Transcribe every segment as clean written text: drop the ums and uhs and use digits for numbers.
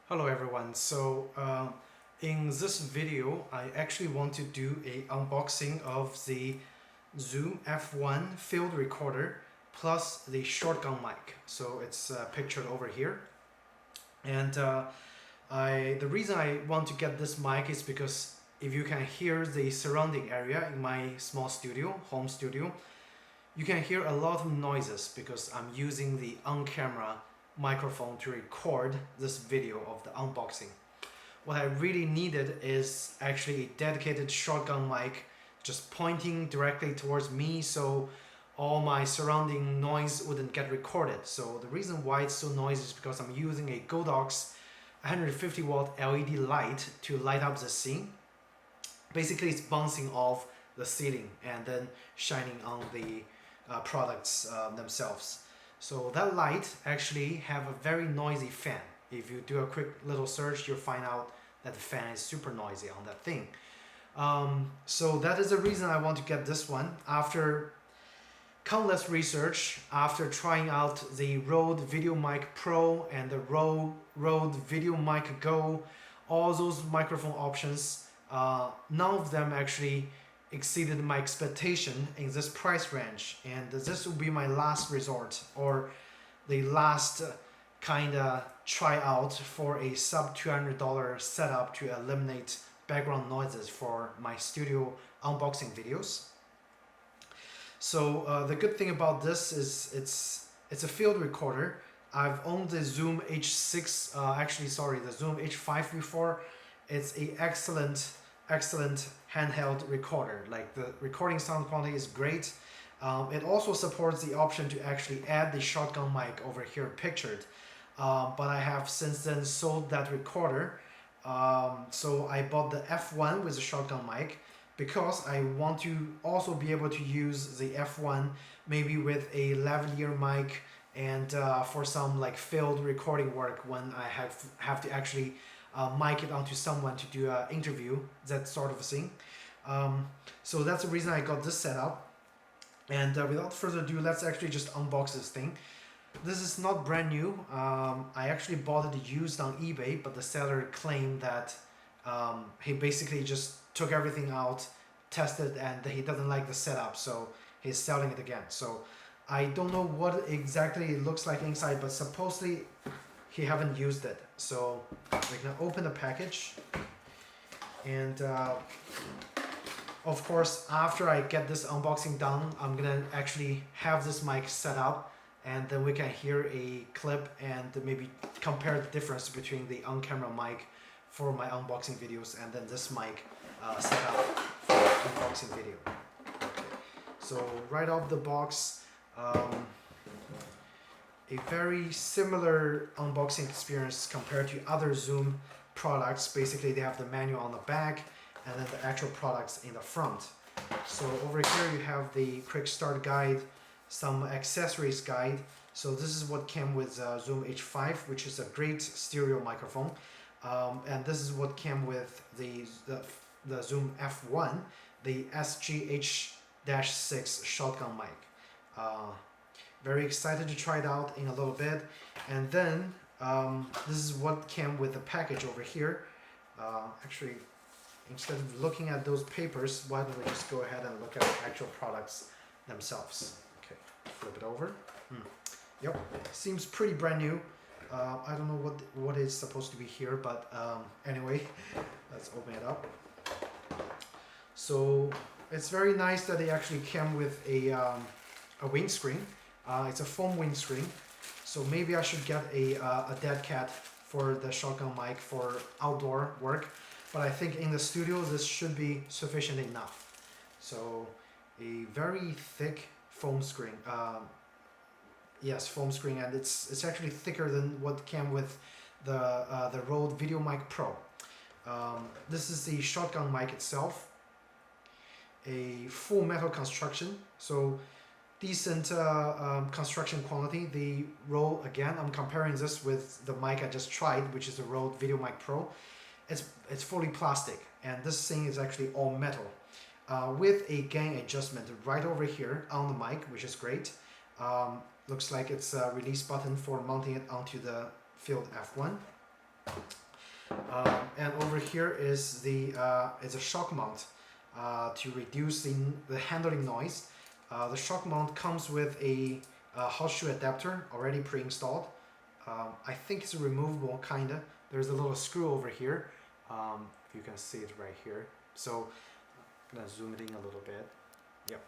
Hello everyone. In this video I actually want to do a unboxing of the Zoom F1 field recorder plus the shotgun mic. So it's pictured over here. And the reason I want to get this mic is because if you can hear the surrounding area in my small studio, home studio, you can hear a lot of noises because I'm using the on-camera microphone to record this video of the unboxing. What I really needed is actually a dedicated shotgun mic just pointing directly towards me so all my surrounding noise wouldn't get recorded. So the reason why it's so noisy is because I'm using a Godox 150 watt LED light to light up the scene. Basically it's bouncing off the ceiling and then shining on the products themselves. So that light actually have a very noisy fan. If you do a quick little search, you'll find out that the fan is super noisy on that thing. So that is the reason I want to get this one. After countless research, after trying out the Rode VideoMic Pro and the Rode VideoMic Go, all those microphone options, none of them actually exceeded my expectation in this price range, and this will be my last resort or the last kind of tryout for a sub $200 setup to eliminate background noises for my studio unboxing videos. So the good thing about this is it's a field recorder. I've owned the Zoom H6, the Zoom H5 before. It's a excellent handheld recorder. Like, the recording sound quality is great. It also supports the option to actually add the shotgun mic over here pictured, but I have since then sold that recorder. So I bought the F1 with the shotgun mic because I want to also be able to use the F1 maybe with a lavalier mic and for some like field recording work when I have to actually mic it onto someone to do an interview, that sort of thing. So that's the reason I got this set up. And without further ado, let's actually just unbox this thing. This is not brand new. I actually bought it used on eBay, but the seller claimed that he basically just took everything out, tested, and he doesn't like the setup, so he's selling it again. So I don't know what exactly it looks like inside, but supposedly he haven't used it. So we're gonna open the package, and of course after I get this unboxing done, I'm gonna actually have this mic set up, and then we can hear a clip and maybe compare the difference between the on-camera mic for my unboxing videos and then this mic set up for unboxing video. Okay. So right off the box, a very similar unboxing experience compared to other Zoom products. Basically they have the manual on the back and then the actual products in the front. So over here you have the quick start guide, some accessories guide. So this is what came with Zoom H5, which is a great stereo microphone. And this is what came with the Zoom F1, the SGH-6 shotgun mic. Very excited to try it out in a little bit. And then this is what came with the package over here. Actually, instead of looking at those papers, why don't we just go ahead and look at the actual products themselves. Okay, flip it over. Yep, seems pretty brand new. I don't know what is supposed to be here, but anyway, let's open it up. So it's very nice that they actually came with a windscreen. It's a foam windscreen, so maybe I should get a dead cat for the shotgun mic for outdoor work, but I think in the studio this should be sufficient enough. So a very thick foam screen. Yes, foam screen, and it's actually thicker than what came with the Rode VideoMic Pro. This is the shotgun mic itself, a full metal construction, so decent construction quality. The Rode, again, I'm comparing this with the mic I just tried, which is the Rode VideoMic Pro. It's fully plastic, and this thing is actually all metal, with a gain adjustment right over here on the mic, which is great. Looks like it's a release button for mounting it onto the field F1. And over here is it's a shock mount to reduce the handling noise. The shock mount comes with a hot shoe adapter already pre-installed. I think it's removable, kinda. There's a little screw over here. If you can see it right here. So I'm gonna zoom it in a little bit. Yep.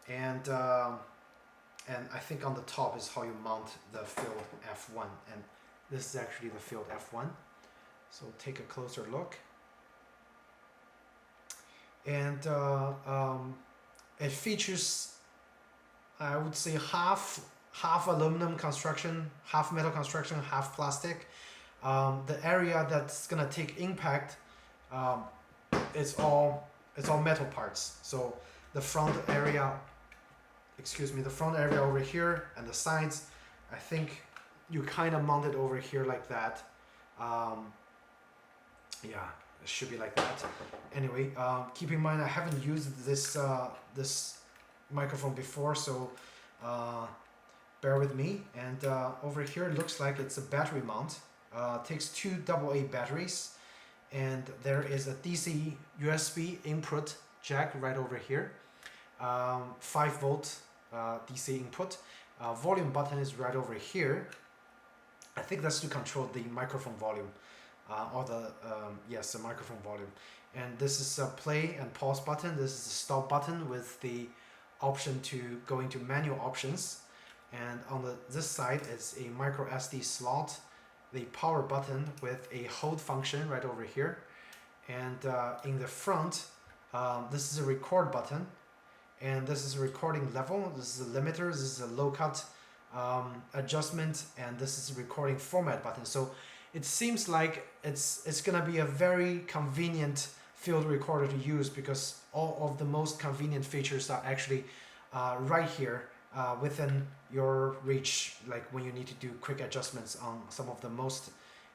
And I think on the top is how you mount the field F1, and this is actually the field F1. So take a closer look. And it features, I would say, half aluminum construction, half metal construction, half plastic. The area that's gonna take impact, it's all metal parts. So the front area, the front area over here and the sides, I think you kind of mount it over here like that. Yeah, it should be like that. Anyway, keep in mind I haven't used this microphone before, so bear with me. And over here it looks like it's a battery mount. Takes two AA batteries, and there is a DC USB input jack right over here. 5-volt DC input. Volume button is right over here. I think that's to control the microphone volume, or the yes, the microphone volume. And this is a play and pause button. This is a stop button with the option to go into manual options. And on this side is a micro SD slot, the power button with a hold function right over here. And in the front, this is a record button, and this is a recording level. This is a limiter. This is a low cut adjustment, and this is a recording format button. So it seems like it's gonna be a very convenient field recorder to use, because all of the most convenient features are actually right here within your reach, like when you need to do quick adjustments on some of the most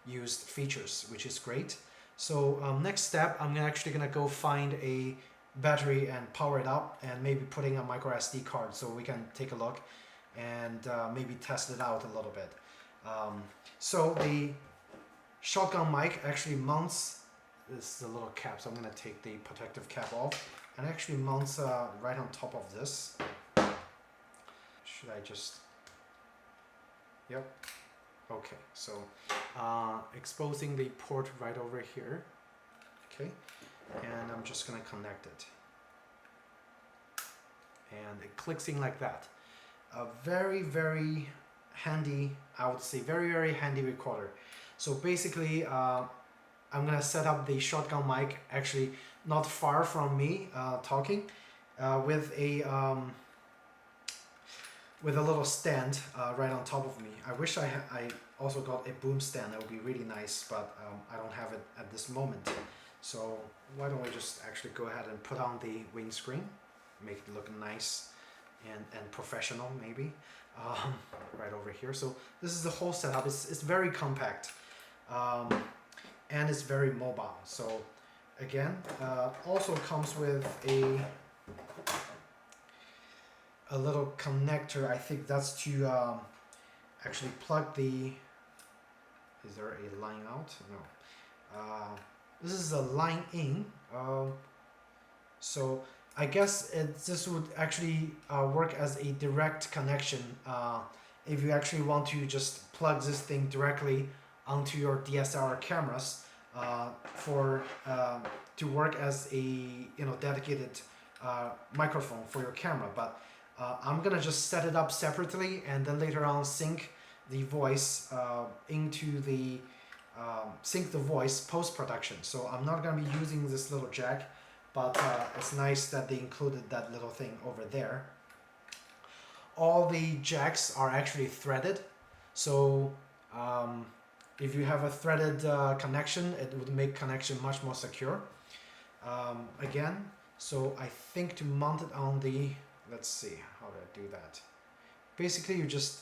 used features, which is great. So next step, I'm actually gonna go find a battery and power it up, and maybe putting a micro SD card so we can take a look and maybe test it out a little bit. So the shotgun mic actually mounts, this is a little cap, so I'm gonna take the protective cap off, and actually mounts right on top of this. Should I just, yep, okay, so exposing the port right over here, okay, and I'm just gonna connect it, and it clicks in like that. A very, very handy, I would say very handy recorder. So basically I'm gonna set up the shotgun mic actually not far from me talking, with a little stand right on top of me. I wish I also got a boom stand. That would be really nice, but I don't have it at this moment. So why don't we just actually go ahead and put on the windscreen, make it look nice and professional maybe, right over here. So this is the whole setup. It's very compact, and it's very mobile. So again, also comes with a little connector. I think that's to actually plug the, is there a line out? No. This is a line in. So I guess this would actually work as a direct connection if you actually want to just plug this thing directly onto your DSLR cameras to work as a dedicated microphone for your camera. But I'm gonna just set it up separately, and then later on sync the voice into the sync the voice post-production. So I'm not gonna be using this little jack, but it's nice that they included that little thing over there. All the jacks are actually threaded, so if you have a threaded connection, it would make connection much more secure. Again, so I think to mount it on the, let's see, how do I do that? Basically, you just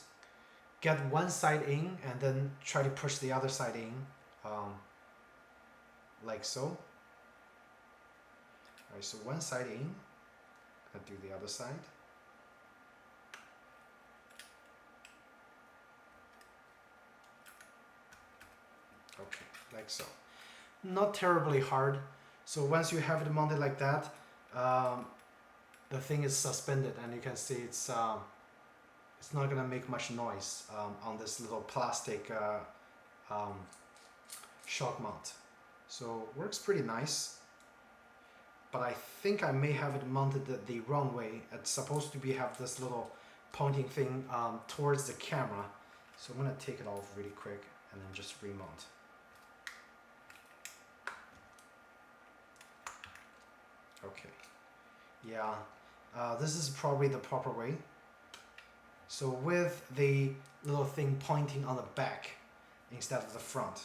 get one side in and then try to push the other side in, like so. Alright, so one side in, and do the other side. Okay, like so. Not terribly hard. So once you have it mounted like that, the thing is suspended, and you can see it's not gonna make much noise on this little plastic shock mount. So works pretty nice. But I think I may have it mounted the wrong way. It's supposed to have this little pointing thing towards the camera. So I'm gonna take it off really quick and then just remount. Okay, yeah, this is probably the proper way. So with the little thing pointing on the back instead of the front.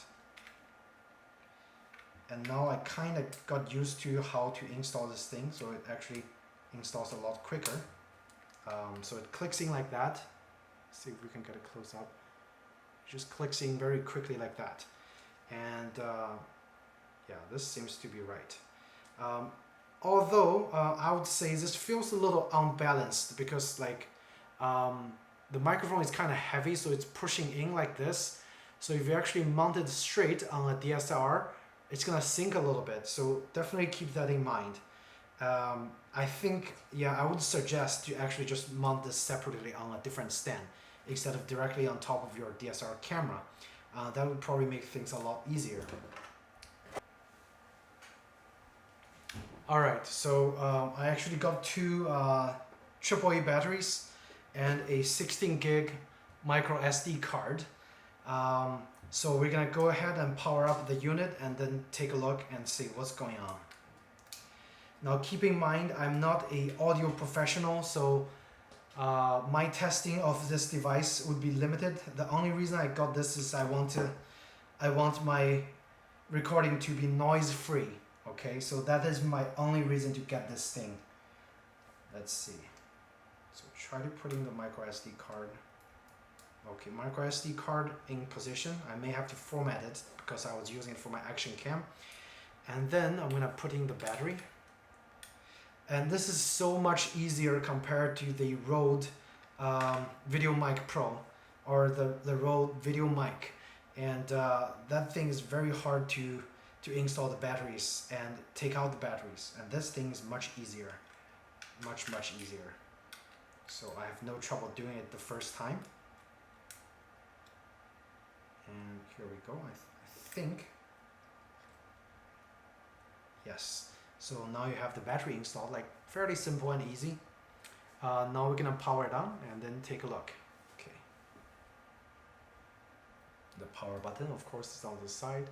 And now I kind of got used to how to install this thing, so it actually installs a lot quicker. So it clicks in like that. Let's see if we can get a close up. Just clicks in very quickly like that. And yeah, this seems to be right. Although I would say this feels a little unbalanced because like the microphone is kind of heavy, so it's pushing in like this. So if you actually mount it straight on a DSLR, it's gonna sink a little bit. So definitely keep that in mind. I think, yeah, I would suggest to actually just mount this separately on a different stand instead of directly on top of your DSLR camera. That would probably make things a lot easier. Alright, so I actually got two AAA batteries and a 16 gig micro SD card. So we're gonna go ahead and power up the unit and then take a look and see what's going on. Now keep in mind, I'm not an audio professional, so my testing of this device would be limited. The only reason I got this is I want my recording to be noise free. Okay, so that is my only reason to get this thing. Let's see. So try to put in the micro SD card. Okay, micro SD card in position. I may have to format it because I was using it for my action cam. And then I'm gonna put in the battery. And this is so much easier compared to the Rode Video Mic Pro or the Rode Video Mic. And that thing is very hard to install the batteries and take out the batteries. And this thing is much easier, much easier. So I have no trouble doing it the first time. And here we go, I think. Yes, so now you have the battery installed, like fairly simple and easy. Now we're gonna power it on and then take a look. Okay. The power button, of course, is on the side.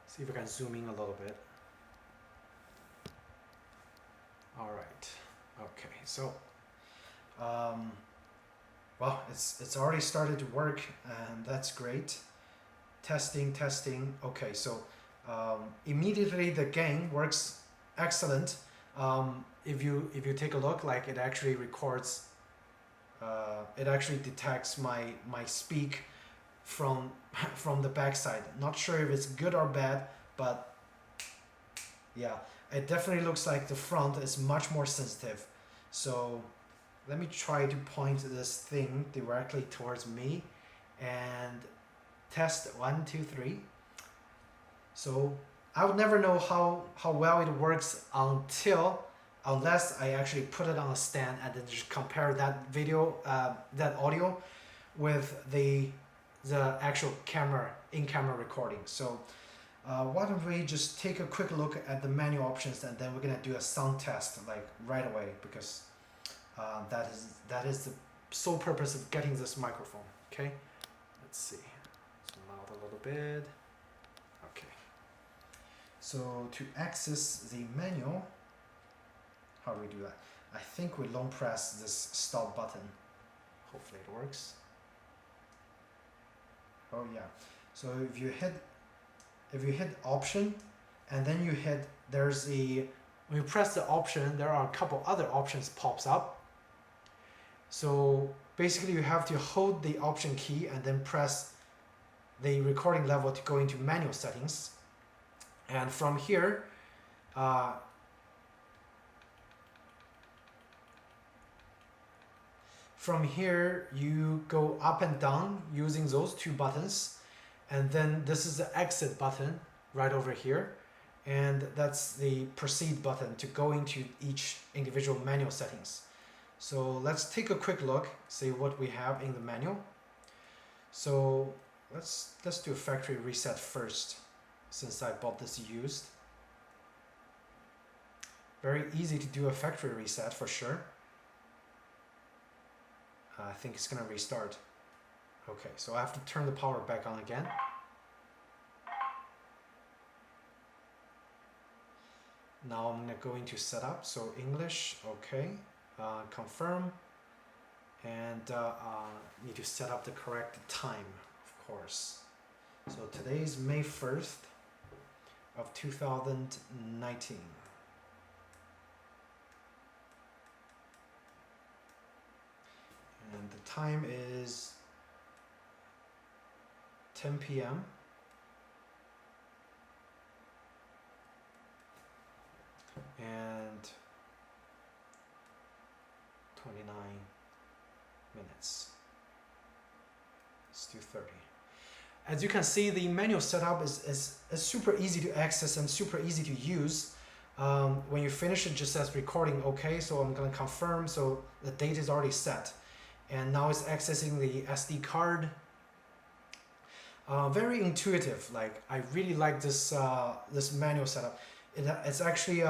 See if I can zoom in a little bit. All right, okay, so well, it's already started to work, and that's great. Testing. Okay, so immediately the gain works excellent. If you take a look, like it actually records. It actually detects my speak from the backside. Not sure if it's good or bad, but yeah, it definitely looks like the front is much more sensitive. So let me try to point this thing directly towards me and test 1, 2, 3. So I would never know how well it works unless I actually put it on a stand and then just compare that video, that audio with the actual in-camera recording. So why don't we just take a quick look at the menu options, and then we're gonna do a sound test like right away, because that is the sole purpose of getting this microphone. Okay, let's see, zoom out a little bit. Okay, so to access the menu, how do we do that? I think we long press this stop button. Hopefully it works. Oh yeah, so if you hit option and then you hit, when you press the option, there are a couple other options pops up. So basically you have to hold the option key and then press the recording level to go into manual settings. And from here, from here you go up and down using those two buttons, and then this is the exit button right over here, and that's the proceed button to go into each individual manual settings. So let's take a quick look, see what we have in the manual. So let's do a factory reset first, since I bought this used. Very easy to do a factory reset for sure. I think it's gonna restart. Okay, so I have to turn the power back on again. Now I'm gonna go into setup, so English, okay, confirm, and need to set up the correct time, of course. So today is May 1st of 2019. And the time is 10 p.m. and 29 minutes. It's 2:30. As you can see, the manual setup is super easy to access and super easy to use. When you finish it, just says recording okay, so I'm gonna confirm, so the date is already set. And now it's accessing the SD card. Very intuitive. Like, I really like this this manual setup. It's actually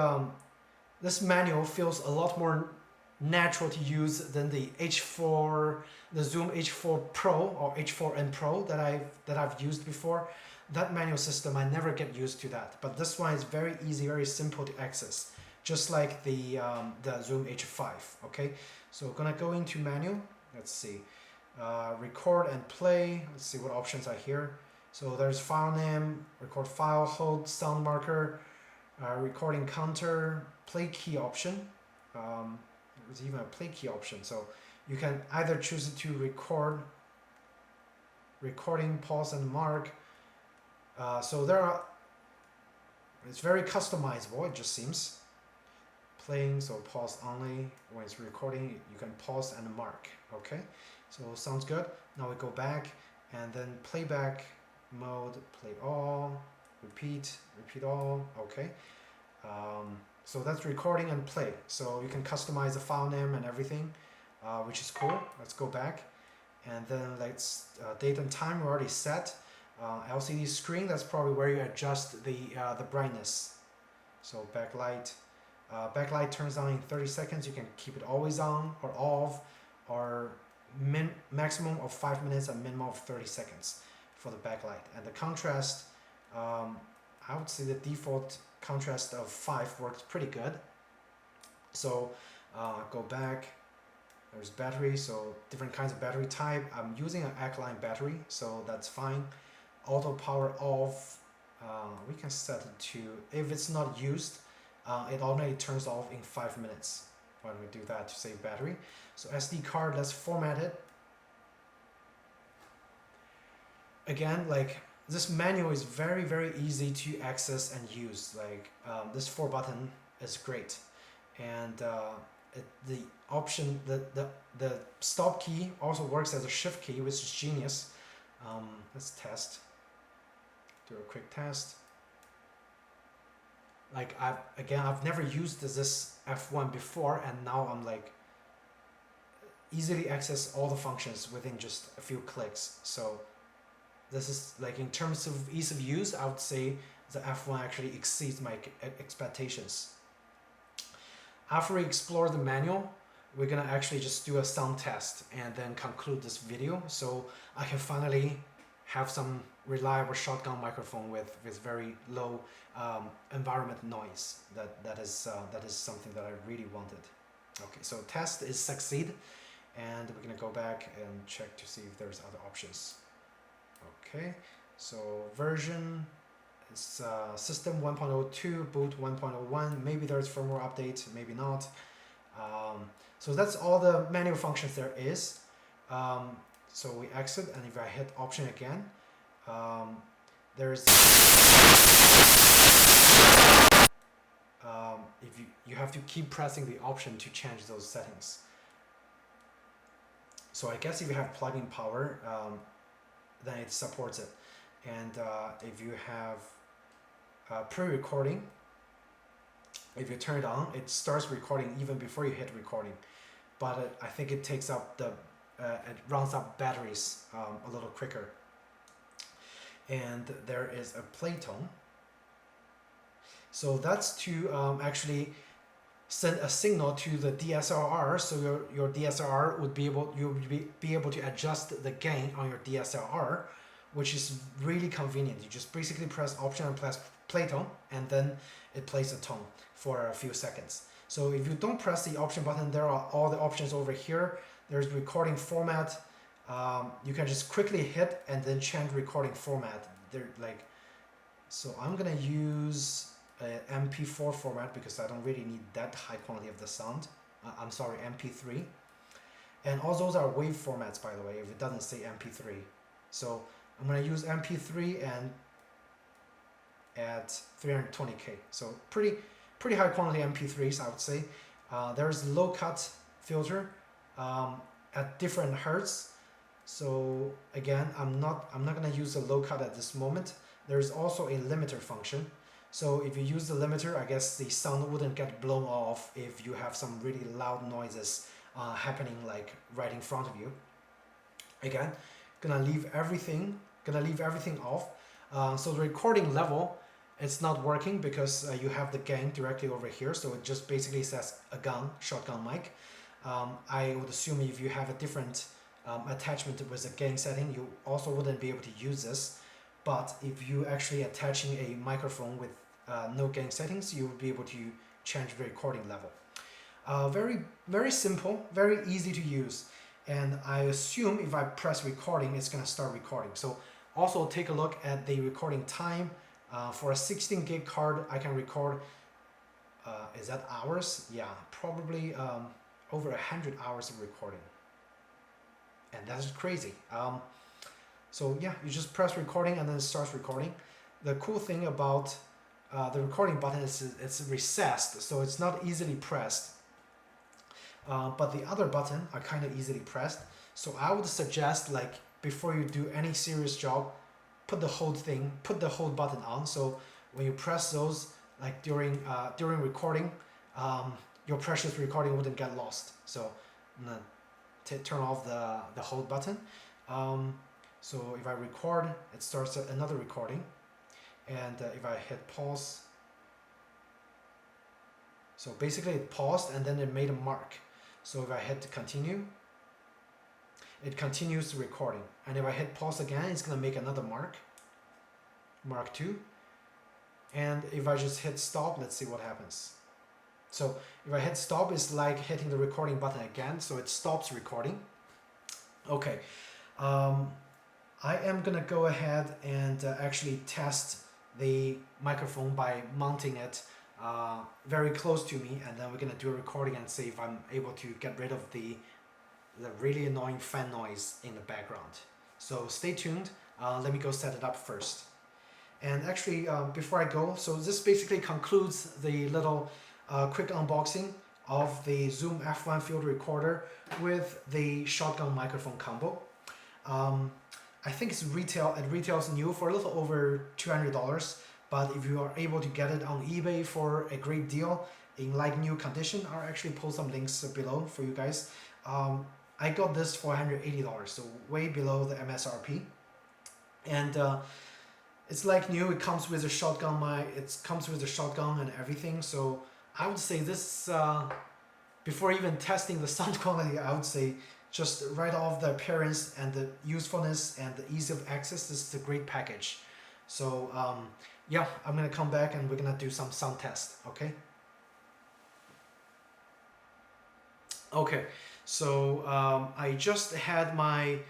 this manual feels a lot more natural to use than the Zoom H4 Pro or H4n Pro that I've used before. That manual system, I never get used to that. But this one is very easy, very simple to access, just like the Zoom H5. Okay, so gonna go into manual. Let's see, record and play. Let's see what options are here. So there's file name, record file, hold sound marker, recording counter, play key option. There's even a play key option. So you can either choose to record, recording, pause and mark. So it's very customizable, it just seems. Playing, so pause only. When it's recording, you can pause and mark. Okay, so sounds good. Now we go back, and then playback mode, play all, repeat all. Okay, so that's recording and play. So you can customize the file name and everything, which is cool. Let's go back, and then let's date and time we already set. LCD screen, that's probably where you adjust the brightness. So backlight. Backlight turns on in 30 seconds. You can keep it always on or off, or maximum of 5 minutes and minimum of 30 seconds for the backlight. And the contrast, I would say the default contrast of 5 works pretty good. So go back, there's battery, so different kinds of battery type. I'm using an alkaline battery, so that's fine. Auto power off, we can set it to, if it's not used, it automatically turns off in 5 minutes when we do that to save battery. So SD card, let's format it. Again, like, this manual is very, very easy to access and use. Like, this 4 button is great. And the option, the stop key also works as a shift key, which is genius. Let's test. Do a quick test. Like, I've never used this F1 before, and now I'm like easily access all the functions within just a few clicks. So this is like, in terms of ease of use, I would say the F1 actually exceeds my expectations. After we explore the manual, we're gonna actually just do a sound test and then conclude this video, so I can finally have some reliable shotgun microphone with very low environment noise. That is something that I really wanted. Okay, so test is succeed, and we're gonna go back and check to see if there's other options. Okay, so version is system 1.02, boot 1.01. Maybe there's firmware update, maybe not. So that's all the manual functions there is. So we exit, and if I hit option again, there's if you have to keep pressing the option to change those settings. So I guess if you have plug-in power, then it supports it. And if you have pre-recording, if you turn it on, it starts recording even before you hit recording. But I think it takes up it runs up batteries a little quicker. And there is a play tone. So that's to actually send a signal to the DSLR, so your DSLR would be able to adjust the gain on your DSLR, which is really convenient. You just basically press Option and press play tone, and then it plays a tone for a few seconds. So if you don't press the option button, there are all the options over here. There's recording format. You can just quickly hit and then change recording format. So I'm gonna use MP4 format because I don't really need that high quality of the sound. I'm sorry, MP3. And all those are wave formats, by the way, if it doesn't say MP3. So I'm gonna use MP3 and at 320k. So pretty high quality MP3s, I would say. There's low cut filter at different hertz. So again, I'm not gonna use the low cut at this moment. There's also a limiter function. So if you use the limiter, I guess the sound wouldn't get blown off if you have some really loud noises happening like right in front of you. Again, gonna leave everything off. So the recording level, it's not working because you have the gain directly over here. So it just basically says a shotgun mic. I would assume if you have a different attachment with a gain setting, you also wouldn't be able to use this. But if you actually attaching a microphone with no gain settings, you will be able to change the recording level. Very simple, very easy to use. And I assume if I press recording, it's gonna start recording. So also take a look at the recording time. For a 16 gig card, I can record, is that hours? Yeah, probably over 100 hours of recording. And that's crazy. So yeah, you just press recording and then it starts recording. The cool thing about the recording button is it's recessed, so it's not easily pressed. But the other button are kind of easily pressed. So I would suggest, like, before you do any serious job, put the hold button on. So when you press those, like during recording, your precious recording wouldn't get lost. So I'm gonna turn off the hold button. So if I record, it starts another recording. And if I hit pause, so basically it paused and then it made a mark. So if I hit continue, it continues the recording. And if I hit pause again, it's gonna make another mark 2. And if I just hit stop, let's see what happens. So if I hit stop, it's like hitting the recording button again, so it stops recording. Okay, I am gonna go ahead and actually test the microphone by mounting it very close to me, and then we're gonna do a recording and see if I'm able to get rid of the really annoying fan noise in the background. So stay tuned. Let me go set it up first. And actually, before I go, so this basically concludes the little quick unboxing of the Zoom F1 field recorder with the shotgun microphone combo. I think it retails new for a little over $200, but if you are able to get it on eBay for a great deal in like new condition, I'll actually post some links below for you guys. I got this for $180, so way below the MSRP. And it's like new. It comes with a shotgun mic. It comes with a shotgun and everything. So I would say this, before even testing the sound quality, I would say just right off the appearance and the usefulness and the ease of access, this is a great package. So yeah, I'm gonna come back and we're gonna do some sound test. Okay, so I just had my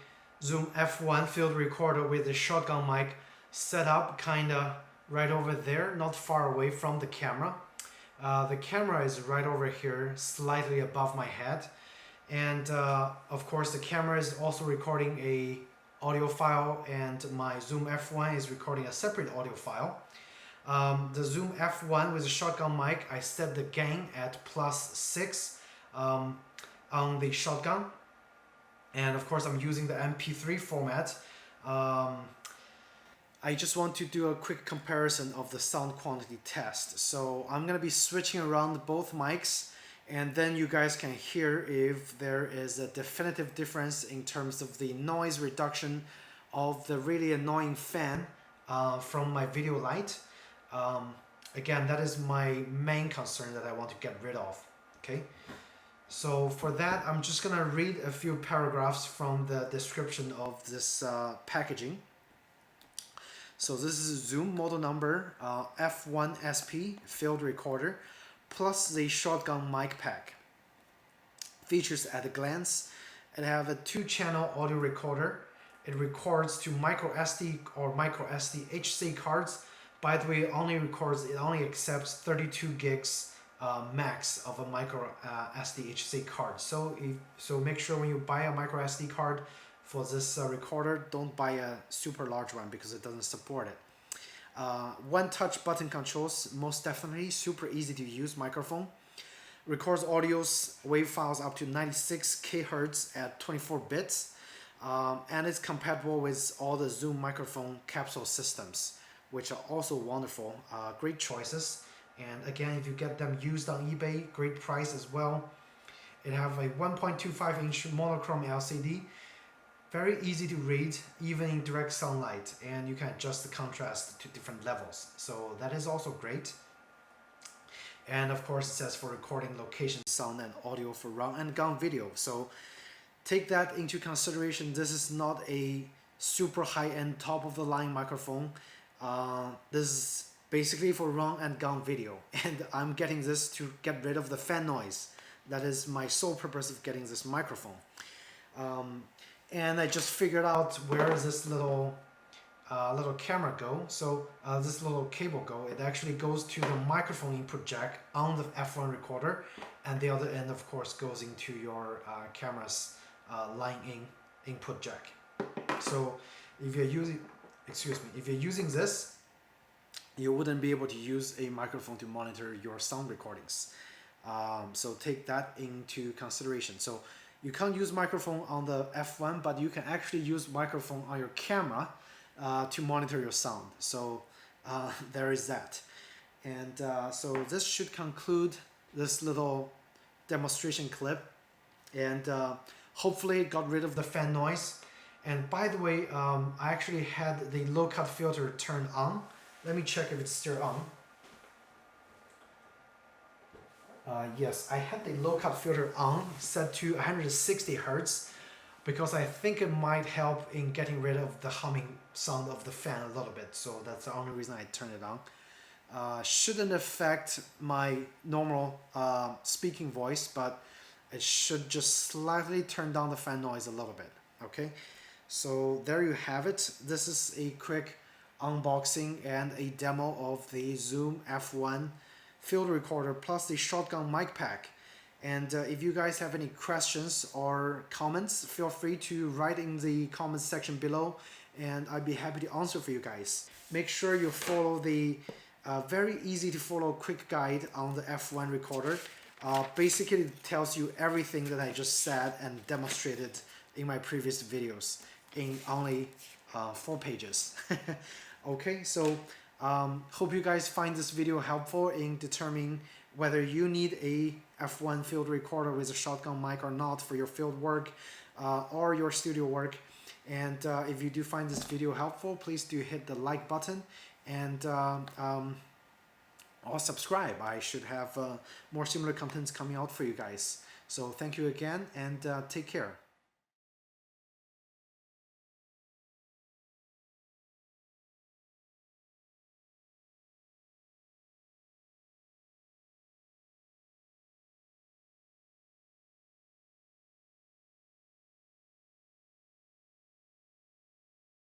Zoom F1 field recorder with the shotgun mic set up kinda right over there, not far away from the camera. The camera is right over here, slightly above my head. And of course the camera is also recording a audio file, and my Zoom F1 is recording a separate audio file. The Zoom F1 with a shotgun mic, I set the gain at +6 on the shotgun, And of course I'm using the MP3 format. I just want to do a quick comparison of the sound quantity test. So I'm going to be switching around both mics, and then you guys can hear if there is a definitive difference in terms of the noise reduction of the really annoying fan from my video light. Again, that is my main concern that I want to get rid of. Okay, so for that I'm just gonna read a few paragraphs from the description of this packaging. So this is Zoom model number F1-SP field recorder plus the shotgun mic pack. Features at a glance: it have a 2-channel audio recorder. It records to micro SD or micro SD HC cards. By the way, it only accepts 32 gigs max of a micro SD HC card. So make sure when you buy a micro SD card for this recorder, don't buy a super large one because it doesn't support it. One touch button controls, most definitely super easy to use microphone. Records audios wave files up to 96 kHz at 24 bits. And it's compatible with all the Zoom microphone capsule systems, which are also wonderful. Great choices. And again, if you get them used on eBay, great price as well. It have a 1.25 inch monochrome LCD. Very easy to read, even in direct sunlight, and you can adjust the contrast to different levels. So that is also great. And of course, it says for recording location, sound, and audio for round and gun video. So take that into consideration. This is not a super high-end, top-of-the-line microphone. This is basically for run and gun video, and I'm getting this to get rid of the fan noise. That is my sole purpose of getting this microphone. And I just figured out where this little camera go. So this little cable go. It actually goes to the microphone input jack on the F1 recorder, and the other end, of course, goes into your camera's line-in input jack. So if you're using this, you wouldn't be able to use a microphone to monitor your sound recordings. So take that into consideration. So you can't use microphone on the F1, but you can actually use microphone on your camera to monitor your sound. So there is that. And so this should conclude this little demonstration clip. And hopefully it got rid of the fan noise. And by the way, I actually had the low cut filter turned on. Let me check if it's still on. Yes, I had the low cut filter on, set to 160 Hz, because I think it might help in getting rid of the humming sound of the fan a little bit. So that's the only reason I turned it on. Shouldn't affect my normal speaking voice, but it should just slightly turn down the fan noise a little bit. Okay, so there you have it. This is a quick unboxing and a demo of the Zoom F1 field recorder plus the shotgun mic pack. And if you guys have any questions or comments, feel free to write in the comments section below, and I'd be happy to answer for you guys. Make sure you follow the very easy to follow quick guide on the F1 recorder. Basically it tells you everything that I just said and demonstrated in my previous videos in only 4 pages. Okay, so hope you guys find this video helpful in determining whether you need a F1 field recorder with a shotgun mic or not for your field work or your studio work. And if you do find this video helpful, please do hit the like button and or subscribe. I should have more similar contents coming out for you guys. So thank you again, and take care.